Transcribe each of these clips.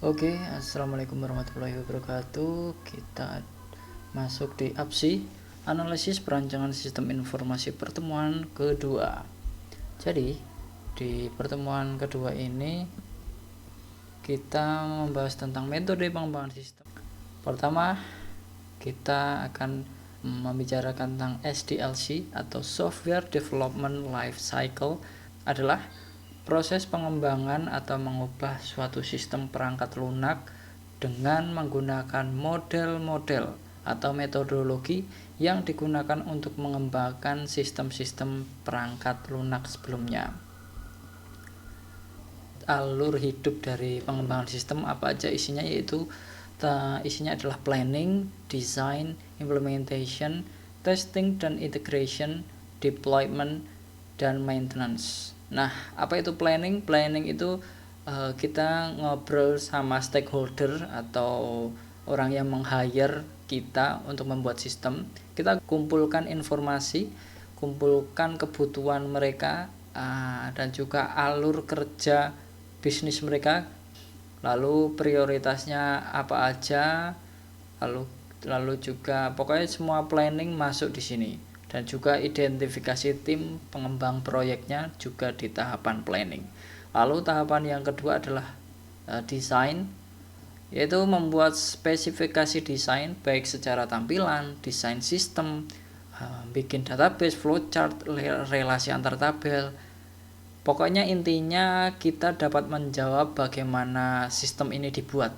Oke, assalamualaikum warahmatullahi wabarakatuh. Kita masuk di APSI, analisis perancangan sistem informasi pertemuan kedua. Jadi di pertemuan kedua ini kita membahas tentang metode pengembangan sistem. Pertama, kita akan membicarakan tentang SDLC atau Software Development Life Cycle, adalah proses pengembangan atau mengubah suatu sistem perangkat lunak dengan menggunakan model-model atau metodologi yang digunakan untuk mengembangkan sistem-sistem perangkat lunak sebelumnya. Alur hidup dari pengembangan sistem apa aja isinya, yaitu isinya adalah planning, design, implementation, testing dan integration, deployment, dan maintenance. Nah, apa itu planning? Planning itu kita ngobrol sama stakeholder atau orang yang meng-hire kita untuk membuat sistem. Kita kumpulkan informasi, kumpulkan kebutuhan mereka, dan juga alur kerja bisnis mereka, lalu prioritasnya apa aja, lalu juga pokoknya semua planning masuk di sini, dan juga identifikasi tim pengembang proyeknya juga di tahapan planning. Lalu tahapan yang kedua adalah desain, yaitu membuat spesifikasi desain baik secara tampilan, desain sistem, bikin database, flowchart, relasi antar tabel. Pokoknya intinya kita dapat menjawab bagaimana sistem ini dibuat.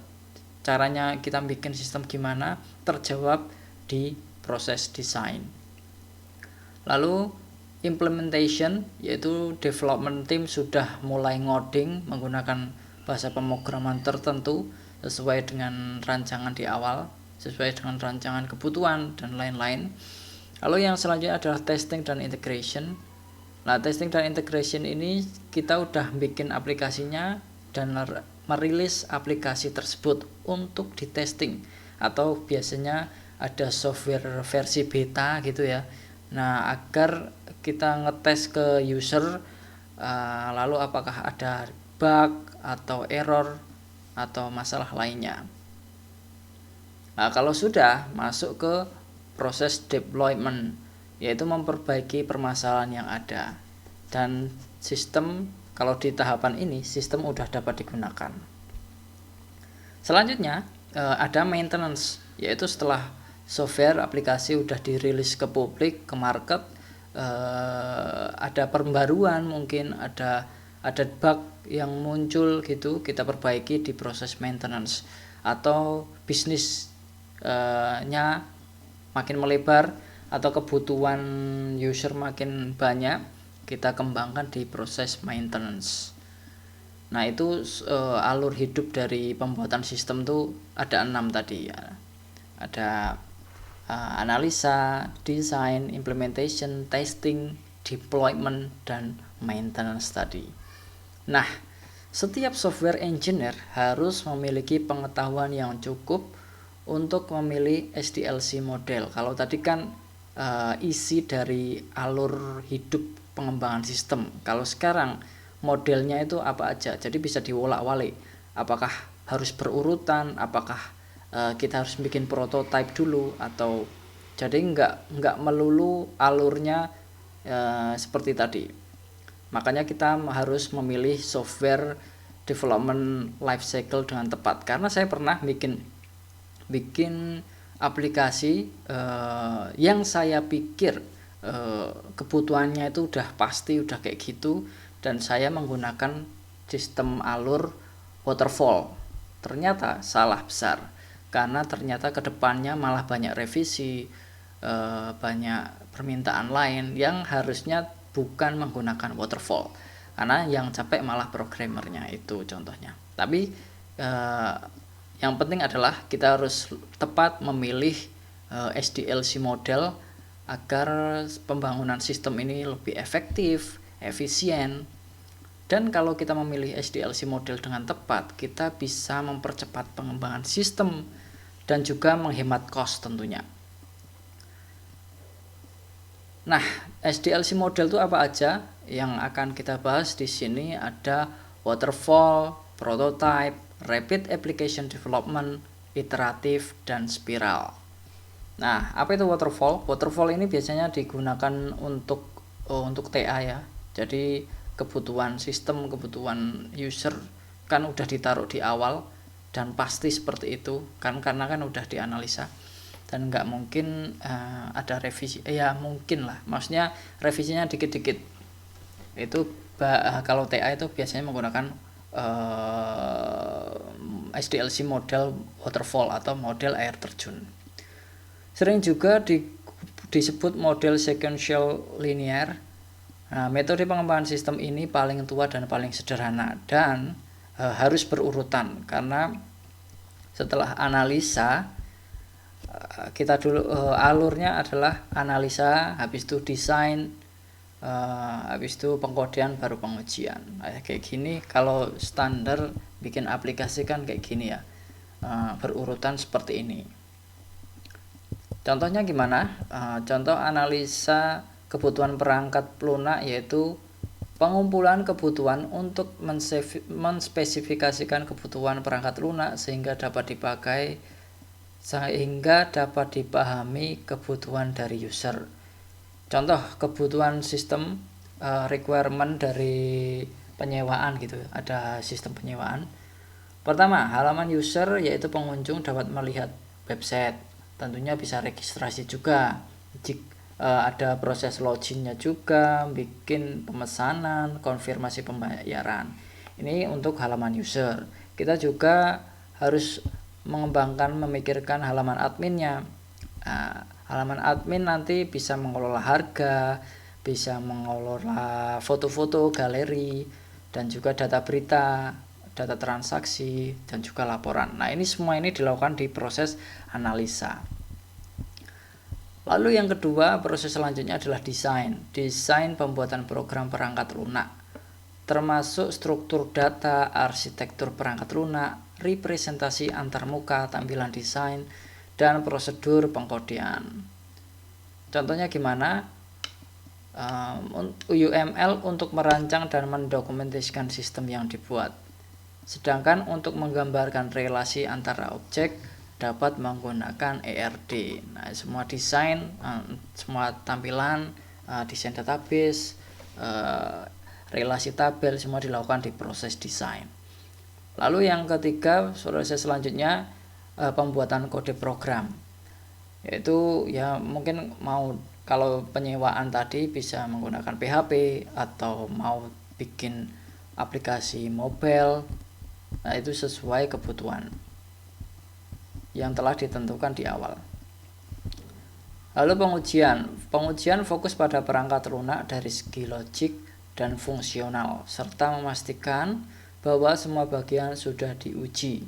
Caranya kita bikin sistem gimana terjawab di proses desain. Lalu implementation, yaitu development team sudah mulai ngoding menggunakan bahasa pemrograman tertentu sesuai dengan rancangan di awal, sesuai dengan rancangan kebutuhan dan lain-lain. Lalu yang selanjutnya adalah testing dan integration. Nah, testing dan integration ini kita udah bikin aplikasinya dan merilis aplikasi tersebut untuk di testing, atau biasanya ada software versi beta gitu ya. Nah, agar kita ngetes ke user, lalu apakah ada bug atau error atau masalah lainnya. Nah, kalau sudah masuk ke proses deployment, yaitu memperbaiki permasalahan yang ada, dan sistem kalau di tahapan ini sistem udah dapat digunakan. Selanjutnya ada maintenance, yaitu setelah software aplikasi udah dirilis ke publik, ke market, ada pembaruan, mungkin ada bug yang muncul gitu, kita perbaiki di proses maintenance. Atau bisnisnya makin melebar atau kebutuhan user makin banyak, kita kembangkan di proses maintenance. Nah, itu alur hidup dari pembuatan sistem tuh ada 6 tadi ya. Ada analisa, design, implementation, testing, deployment, dan maintenance tadi. Nah, setiap software engineer harus memiliki pengetahuan yang cukup untuk memilih SDLC model. Kalau tadi kan isi dari alur hidup pengembangan sistem. Kalau sekarang modelnya itu apa aja, jadi bisa diwolak-walik. Apakah harus berurutan, apakah kita harus bikin prototype dulu, atau jadi nggak melulu alurnya seperti tadi. Makanya kita harus memilih software development life cycle dengan tepat. Karena saya pernah bikin aplikasi yang saya pikir kebutuhannya itu udah pasti, udah kayak gitu, dan saya menggunakan sistem alur waterfall. Ternyata salah besar, karena ternyata kedepannya malah banyak revisi, banyak permintaan lain yang harusnya bukan menggunakan waterfall, karena yang capek malah programmernya, itu contohnya. Tapi yang penting adalah kita harus tepat memilih SDLC model agar pembangunan sistem ini lebih efektif, efisien. Dan kalau kita memilih SDLC model dengan tepat, kita bisa mempercepat pengembangan sistem dan juga menghemat cost tentunya. Nah, SDLC model itu apa aja? Yang akan kita bahas di sini ada waterfall, prototype, rapid application development, iteratif, dan spiral. Nah, apa itu waterfall? Waterfall ini biasanya digunakan untuk TA ya. Jadi kebutuhan sistem, kebutuhan user kan udah ditaruh di awal dan pasti seperti itu kan, karena kan udah dianalisa dan nggak mungkin ada revisi. Ya mungkin lah, maksudnya revisinya dikit-dikit. Itu kalau TA itu biasanya menggunakan SDLC model waterfall atau model air terjun. Sering juga disebut model sequential linear. Nah, metode pengembangan sistem ini paling tua dan paling sederhana dan harus berurutan, karena setelah analisa kita dulu alurnya adalah analisa, habis itu desain, habis itu pengkodean, baru pengujian. Kayak gini kalau standar bikin aplikasi kan kayak gini ya, berurutan seperti ini. Contohnya gimana? Contoh analisa kebutuhan perangkat lunak yaitu pengumpulan kebutuhan untuk menspesifikasikan kebutuhan perangkat lunak sehingga dapat dipahami kebutuhan dari user. Contoh kebutuhan sistem requirement dari penyewaan gitu. Ada sistem penyewaan. Pertama, halaman user yaitu pengunjung dapat melihat website. Tentunya bisa registrasi juga. Ada proses loginnya juga, bikin pemesanan, konfirmasi pembayaran. Ini untuk halaman user. Kita juga harus memikirkan halaman adminnya. Halaman admin nanti bisa mengelola harga, bisa mengelola foto-foto, galeri, dan juga data berita, data transaksi, dan juga laporan. Nah, ini semua ini dilakukan di proses analisa. Lalu yang kedua, proses selanjutnya adalah desain. Desain pembuatan program perangkat lunak, termasuk struktur data, arsitektur perangkat lunak, representasi antarmuka, tampilan desain, dan prosedur pengkodean. Contohnya gimana? UML untuk merancang dan mendokumentasikan sistem yang dibuat. Sedangkan untuk menggambarkan relasi antara objek dapat menggunakan ERD. Nah, semua desain, semua tampilan, desain database, relasi tabel, semua dilakukan di proses desain. Lalu yang ketiga, proses selanjutnya pembuatan kode program. Yaitu ya mungkin kalau penyewaan tadi bisa menggunakan PHP atau mau bikin aplikasi mobile. Nah, itu sesuai kebutuhan yang telah ditentukan di awal. Lalu pengujian fokus pada perangkat lunak dari segi logik dan fungsional, serta memastikan bahwa semua bagian sudah diuji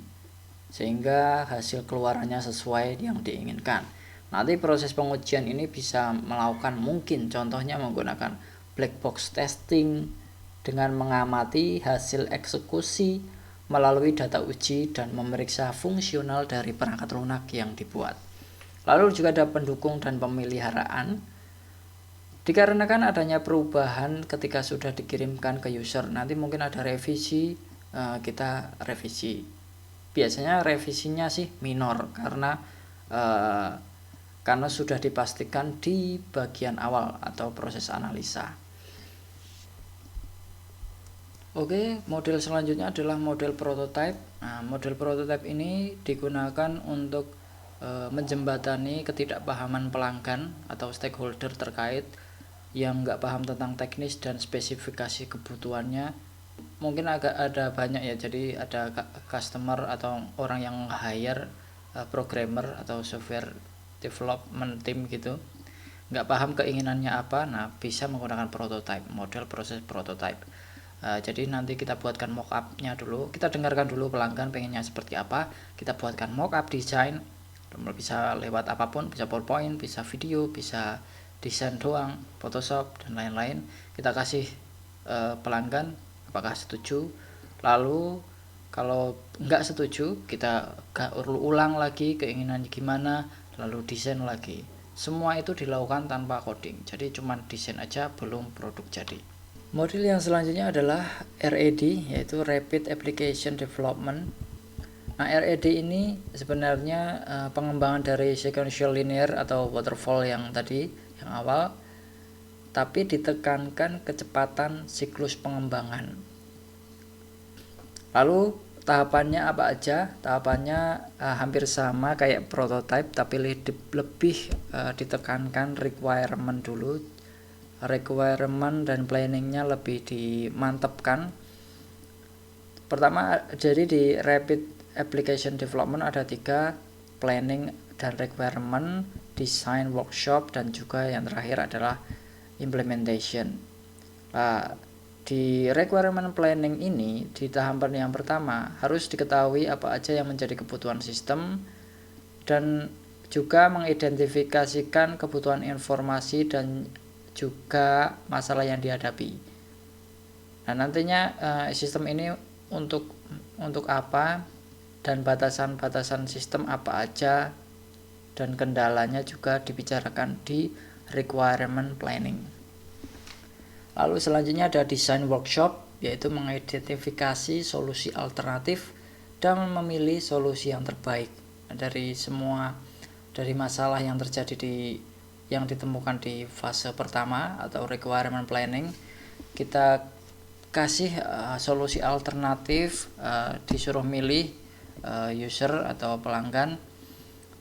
sehingga hasil keluarannya sesuai yang diinginkan. Nanti proses pengujian ini bisa melakukan, mungkin contohnya menggunakan black box testing dengan mengamati hasil eksekusi melalui data uji dan memeriksa fungsional dari perangkat lunak yang dibuat. Lalu juga ada pendukung dan pemeliharaan. Dikarenakan adanya perubahan ketika sudah dikirimkan ke user, nanti mungkin ada revisi, kita revisi. Biasanya revisinya sih minor karena sudah dipastikan di bagian awal atau proses analisa. Oke, model selanjutnya adalah model prototype. Nah, model prototype ini digunakan untuk menjembatani ketidakpahaman pelanggan atau stakeholder terkait yang nggak paham tentang teknis dan spesifikasi kebutuhannya. Mungkin agak ada banyak ya, jadi ada customer atau orang yang hire programmer atau software development team gitu, nggak paham keinginannya apa. Nah, bisa menggunakan prototype, model proses prototype. Jadi nanti kita buatkan mockup-nya dulu, kita dengarkan dulu pelanggan pengennya seperti apa, kita buatkan mockup desain, bisa lewat apapun, bisa PowerPoint, bisa video, bisa desain doang, Photoshop dan lain-lain. Kita kasih pelanggan apakah setuju. Lalu kalau nggak setuju, kita ulang lagi keinginannya gimana, lalu desain lagi. Semua itu dilakukan tanpa coding, jadi cuma desain aja, belum produk jadi. Model yang selanjutnya adalah RAD, yaitu Rapid Application Development. Nah, RED ini sebenarnya pengembangan dari sequential linear atau waterfall yang tadi, yang awal, tapi ditekankan kecepatan siklus pengembangan. Lalu tahapannya apa aja? Tahapannya hampir sama kayak prototype, tapi lebih ditekankan requirement dulu. Requirement dan planningnya lebih dimantapkan. Pertama, jadi di rapid application development ada 3, planning dan requirement, design workshop, dan juga yang terakhir adalah implementation. Nah, di requirement planning ini, di tahapan yang pertama harus diketahui apa aja yang menjadi kebutuhan sistem dan juga mengidentifikasikan kebutuhan informasi dan juga masalah yang dihadapi. Nah, nantinya sistem ini untuk apa dan batasan-batasan sistem apa aja dan kendalanya juga dibicarakan di requirement planning. Lalu selanjutnya ada design workshop, yaitu mengidentifikasi solusi alternatif dan memilih solusi yang terbaik dari masalah yang terjadi yang ditemukan di fase pertama atau requirement planning. Kita kasih solusi alternatif, disuruh milih user atau pelanggan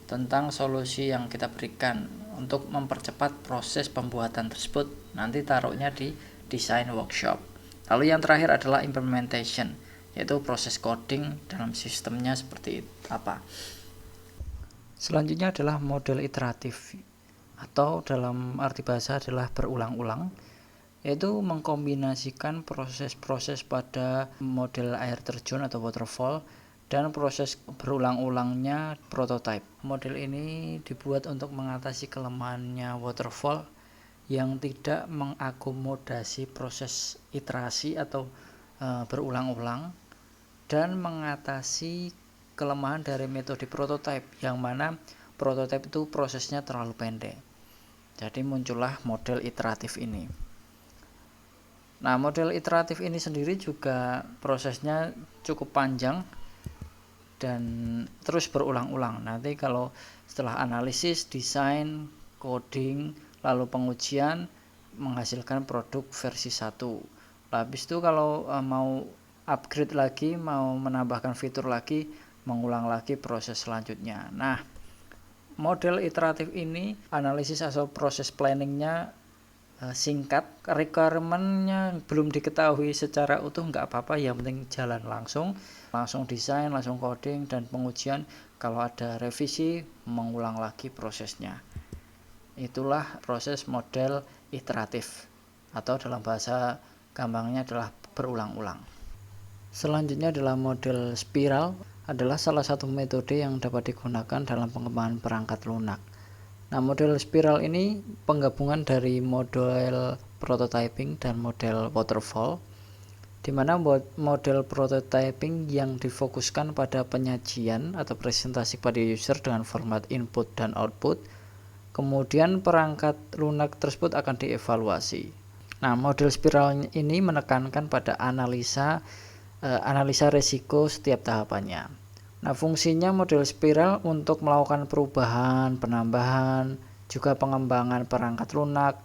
tentang solusi yang kita berikan untuk mempercepat proses pembuatan tersebut. Nanti taruhnya di design workshop. Lalu yang terakhir adalah implementation, yaitu proses coding dalam sistemnya seperti apa. Selanjutnya adalah model iteratif, atau dalam arti bahasa adalah berulang-ulang, yaitu mengkombinasikan proses-proses pada model air terjun atau waterfall dan proses berulang-ulangnya prototype. Model ini dibuat untuk mengatasi kelemahannya waterfall yang tidak mengakomodasi proses iterasi atau berulang-ulang, dan mengatasi kelemahan dari metode prototype yang mana prototype itu prosesnya terlalu pendek. Jadi muncullah model iteratif ini. Nah, model iteratif ini sendiri juga prosesnya cukup panjang dan terus berulang-ulang. Nanti kalau setelah analisis, desain, coding, lalu pengujian menghasilkan produk versi 1. Habis itu kalau mau upgrade lagi, mau menambahkan fitur lagi, mengulang lagi proses selanjutnya. Nah, model iteratif ini analisis atau proses planningnya singkat, requirement-nya belum diketahui secara utuh nggak apa-apa, yang penting jalan langsung desain, langsung coding, dan pengujian. Kalau ada revisi, mengulang lagi prosesnya. Itulah proses model iteratif, atau dalam bahasa gampangnya adalah berulang-ulang. Selanjutnya adalah model spiral, adalah salah satu metode yang dapat digunakan dalam pengembangan perangkat lunak. Nah, model spiral ini penggabungan dari model prototyping dan model waterfall, di mana model prototyping yang difokuskan pada penyajian atau presentasi pada user dengan format input dan output. Kemudian perangkat lunak tersebut akan dievaluasi. Nah, model spiral ini menekankan pada analisa resiko setiap tahapannya. Nah, fungsinya model spiral untuk melakukan perubahan, penambahan, juga pengembangan perangkat lunak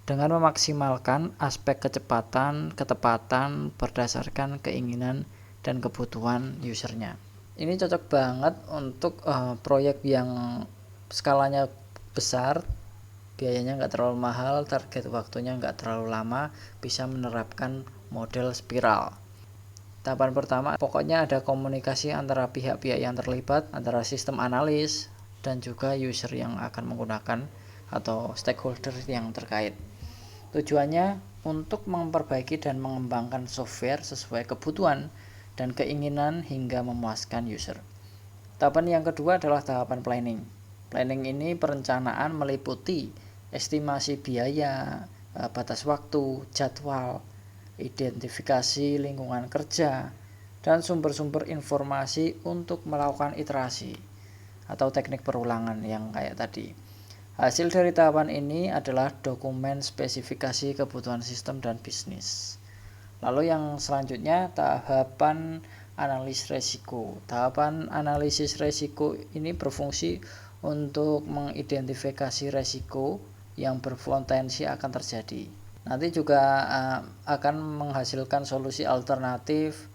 dengan memaksimalkan aspek kecepatan, ketepatan berdasarkan keinginan dan kebutuhan usernya. Ini cocok banget untuk proyek yang skalanya besar, biayanya nggak terlalu mahal, target waktunya nggak terlalu lama, bisa menerapkan model spiral. Tahapan pertama, pokoknya ada komunikasi antara pihak-pihak yang terlibat, antara sistem analis dan juga user yang akan menggunakan atau stakeholder yang terkait. Tujuannya untuk memperbaiki dan mengembangkan software sesuai kebutuhan dan keinginan hingga memuaskan user. Tahapan yang kedua adalah tahapan planning. Planning ini perencanaan meliputi estimasi biaya, batas waktu, jadwal, identifikasi lingkungan kerja, dan sumber-sumber informasi untuk melakukan iterasi atau teknik perulangan yang kayak tadi. Hasil dari tahapan ini adalah dokumen spesifikasi kebutuhan sistem dan bisnis. Lalu yang selanjutnya tahapan analis resiko. Tahapan analisis resiko ini berfungsi untuk mengidentifikasi resiko yang berpotensi akan terjadi. Nanti juga akan menghasilkan solusi alternatif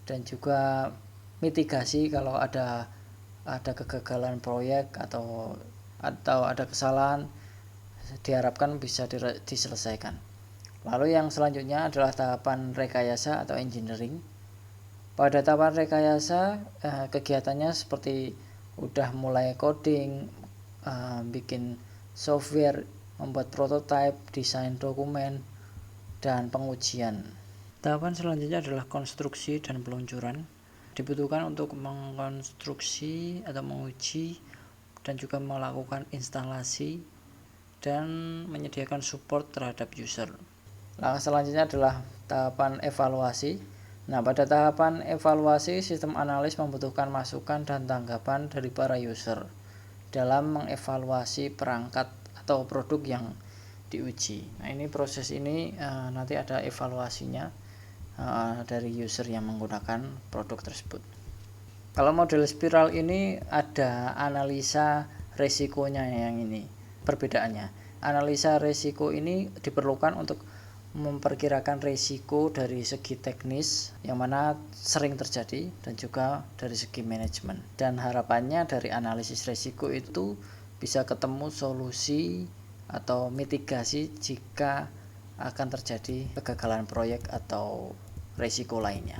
dan juga mitigasi kalau ada kegagalan proyek atau ada kesalahan, diharapkan bisa diselesaikan. Lalu yang selanjutnya adalah tahapan rekayasa atau engineering. Pada tahapan rekayasa, kegiatannya seperti udah mulai coding, bikin software, membuat prototype, desain dokumen, dan pengujian. Tahapan selanjutnya adalah konstruksi dan peluncuran. Dibutuhkan untuk mengkonstruksi atau menguji dan juga melakukan instalasi dan menyediakan support terhadap user. Langkah selanjutnya adalah tahapan evaluasi. Nah, pada tahapan evaluasi, sistem analis membutuhkan masukan dan tanggapan dari para user dalam mengevaluasi perangkat atau produk yang diuji. Nah, ini proses ini nanti ada evaluasinya dari user yang menggunakan produk tersebut. Kalau model spiral ini ada analisa resikonya, yang ini perbedaannya. Analisa resiko ini diperlukan untuk memperkirakan risiko dari segi teknis yang mana sering terjadi dan juga dari segi manajemen, dan harapannya dari analisis risiko itu bisa ketemu solusi atau mitigasi jika akan terjadi kegagalan proyek atau risiko lainnya.